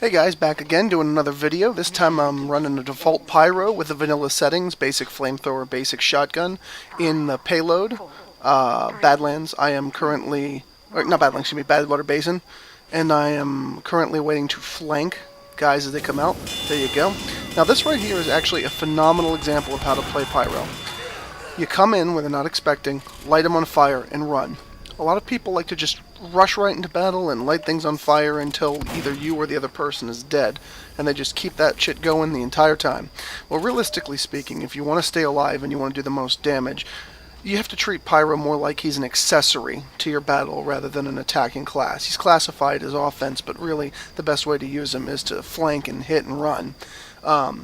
Hey guys, back again doing another video. This time I'm running a default Pyro with the vanilla settings, basic flamethrower, basic shotgun. In the payload, Badlands, I am currently, or not Badlands, excuse me, Badwater Basin, and I am currently waiting to flank guys as they come out. There you go. Now this right here is actually a phenomenal example of how to play Pyro. You come in where they're not expecting, light them on fire, and run. A lot of people like to just rush right into battle and light things on fire until either you or the other person is dead, and they just keep that shit going the entire time. Well, realistically speaking, if you want to stay alive and you want to do the most damage, you have to treat Pyro more like he's an accessory to your battle rather than an attacking class. He's classified as offense, but really the best way to use him is to flank and hit and run.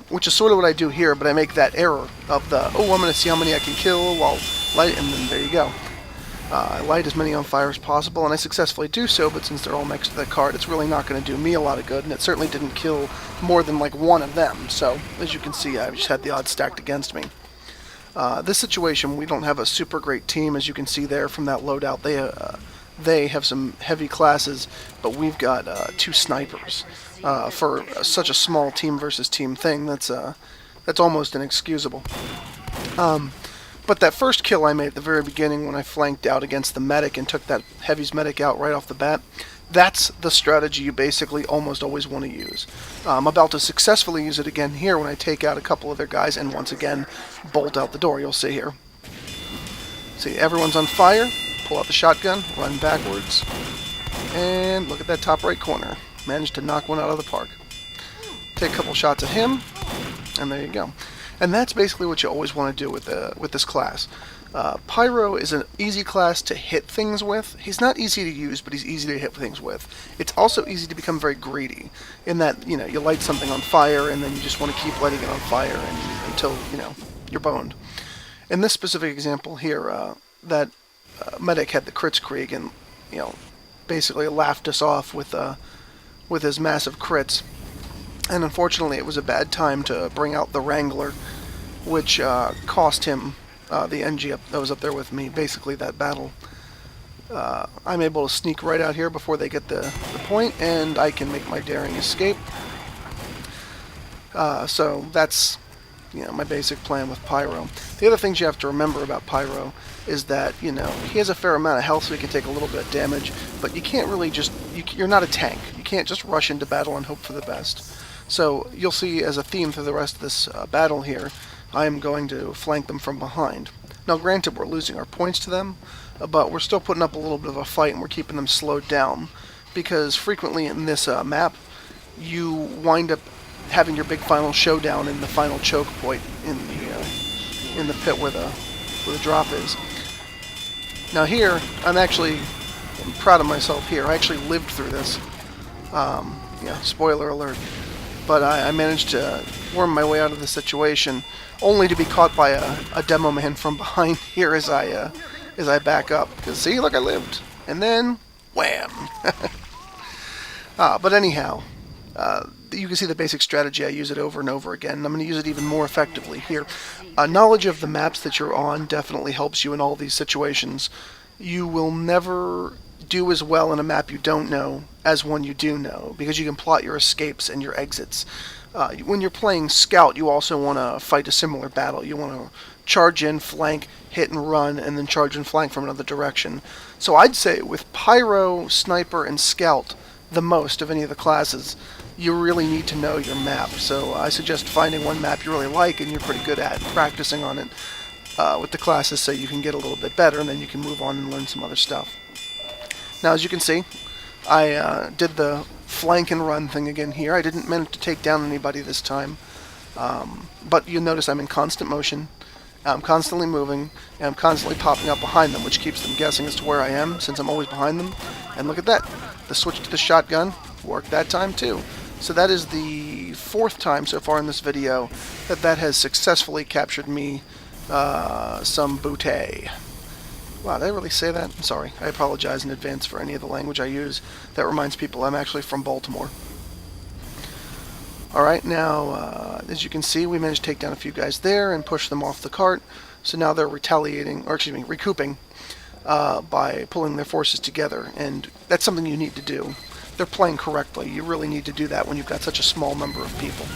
Which is sort of what I do here, but I make that error of the, oh, I'm going to see how many I can kill while light, and then there you go. I light as many on fire as possible, and I successfully do so, but since they're all next to the cart, it's really not going to do me a lot of good, and it certainly didn't kill more than like one of them, so as you can see, I've just had the odds stacked against me. This situation, we don't have a super great team, as you can see there from that loadout. They have some heavy classes, but we've got two snipers. For such a small team versus team thing, that's almost inexcusable. But that first kill I made at the very beginning when I flanked out against the medic and took that heavy's medic out right off the bat, that's the strategy you basically almost always want to use. I'm about to successfully use it again here when I take out a couple of their guys and once again bolt out the door. You'll see here. See, everyone's on fire. Pull out the shotgun, run backwards, and look at that top right corner. Managed to knock one out of the park. Take a couple shots at him, and there you go. And that's basically what you always want to do with this class. Pyro is an easy class to hit things with. He's not easy to use, but he's easy to hit things with. It's also easy to become very greedy, in that, you know, you light something on fire, and then you just want to keep lighting it on fire until, you know, you're boned. In this specific example here, that medic had the Kritzkrieg and, you know, basically laughed us off with his massive crits. And unfortunately, it was a bad time to bring out the Wrangler, which cost him the NG that was up there with me, basically that battle. I'm able to sneak right out here before they get the point, and I can make my daring escape. So that's, you know, my basic plan with Pyro. The other things you have to remember about Pyro is that, you know, he has a fair amount of health, so he can take a little bit of damage, but you can't really just, you're not a tank. You can't just rush into battle and hope for the best. So you'll see as a theme through the rest of this battle here, I am going to flank them from behind. Now granted, we're losing our points to them, but we're still putting up a little bit of a fight, and we're keeping them slowed down, because frequently in this map, you wind up having your big final showdown in the final choke point in the pit where the drop is. Now here, I'm proud of myself here. I actually lived through this. Yeah, spoiler alert. But I managed to worm my way out of the situation, only to be caught by a demo man from behind here as I back up. Because see, look, I lived, and then wham! But anyhow, you can see the basic strategy. I use it over and over again, and I'm going to use it even more effectively here. Knowledge of the maps that you're on definitely helps you in all these situations. You will never do as well in a map you don't know as one you do know, because you can plot your escapes and your exits. When you're playing Scout, you also want to fight a similar battle. You want to charge in, flank, hit and run, and then charge and flank from another direction. So I'd say with Pyro, Sniper, and Scout, the most of any of the classes, you really need to know your map. So I suggest finding one map you really like and you're pretty good at, and practicing on it with the classes so you can get a little bit better, and then you can move on and learn some other stuff. Now, as you can see, I did the flank and run thing again here. I didn't manage to take down anybody this time, but you'll notice I'm in constant motion. I'm constantly moving, and I'm constantly popping up behind them, which keeps them guessing as to where I am, since I'm always behind them. And look at that. The switch to the shotgun worked that time too. So that is the fourth time so far in this video that has successfully captured me some booty. Wow, did I really say that? I'm sorry. I apologize in advance for any of the language I use. That reminds people I'm actually from Baltimore. Alright, now, as you can see, we managed to take down a few guys there and push them off the cart. So now they're recouping by pulling their forces together. And that's something you need to do. they're playing correctly. You really need to do that when you've got such a small number of people.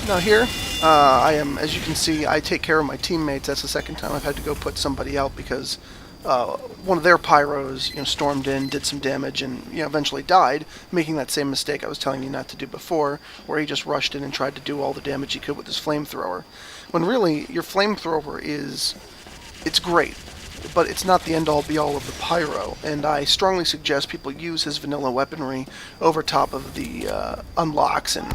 Now here, I am, as you can see, I take care of my teammates. That's the second time I've had to go put somebody out because one of their pyros, stormed in, did some damage, and eventually died, making that same mistake I was telling you not to do before, where he just rushed in and tried to do all the damage he could with his flamethrower. When really, your flamethrower it's great, but it's not the end-all be-all of the pyro, and I strongly suggest people use his vanilla weaponry over top of the unlocks and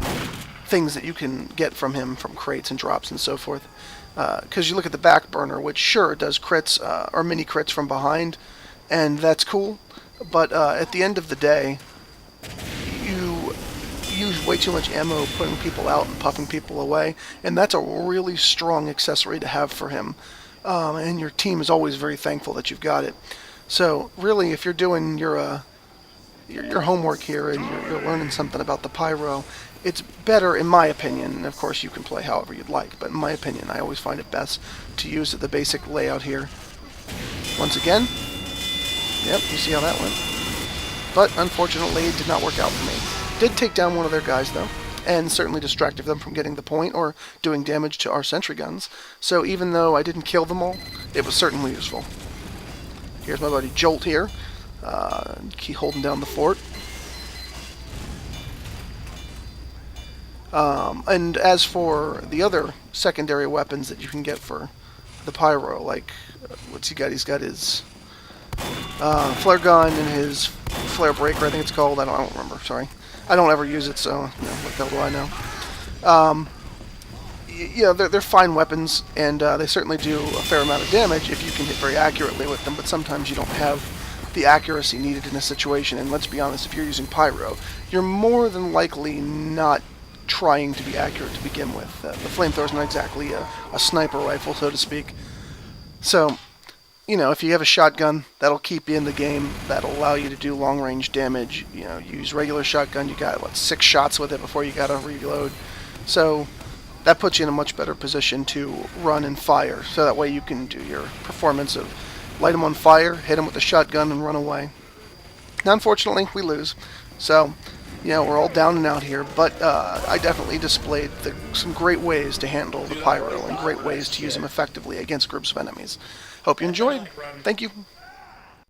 things that you can get from him from crates and drops and so forth. Because you look at the back burner, which sure does crits or mini crits from behind, and that's cool, but at the end of the day, you use way too much ammo putting people out and puffing people away, and that's a really strong accessory to have for him. And your team is always very thankful that you've got it. So really, if you're doing your homework here and you're learning something about the pyro, it's better, in my opinion, and of course you can play however you'd like, but in my opinion, I always find it best to use the basic layout here. Once again, yep, you see how that went. But unfortunately, it did not work out for me. Did take down one of their guys, though, and certainly distracted them from getting the point or doing damage to our sentry guns. So even though I didn't kill them all, it was certainly useful. Here's my buddy Jolt here. Keep holding down the fort. And as for the other secondary weapons that you can get for the pyro, like, what's he got? He's got his flare gun and his flare breaker, I think it's called. I don't remember, sorry. I don't ever use it, so what the hell do I know? They're fine weapons, and they certainly do a fair amount of damage if you can hit very accurately with them, but sometimes you don't have the accuracy needed in a situation, and let's be honest, if you're using pyro, you're more than likely not trying to be accurate to begin with. The flamethrower's not exactly a sniper rifle, so to speak. So, if you have a shotgun, that'll keep you in the game. That'll allow you to do long-range damage. Use regular shotgun, you got, 6 shots with it before you gotta reload. So, that puts you in a much better position to run and fire. So that way you can do your performance of light them on fire, hit them with the shotgun, and run away. Now, unfortunately, we lose. So, we're all down and out here, but I definitely displayed some great ways to handle the pyro and great ways to use them effectively against groups of enemies. Hope you enjoyed. Thank you.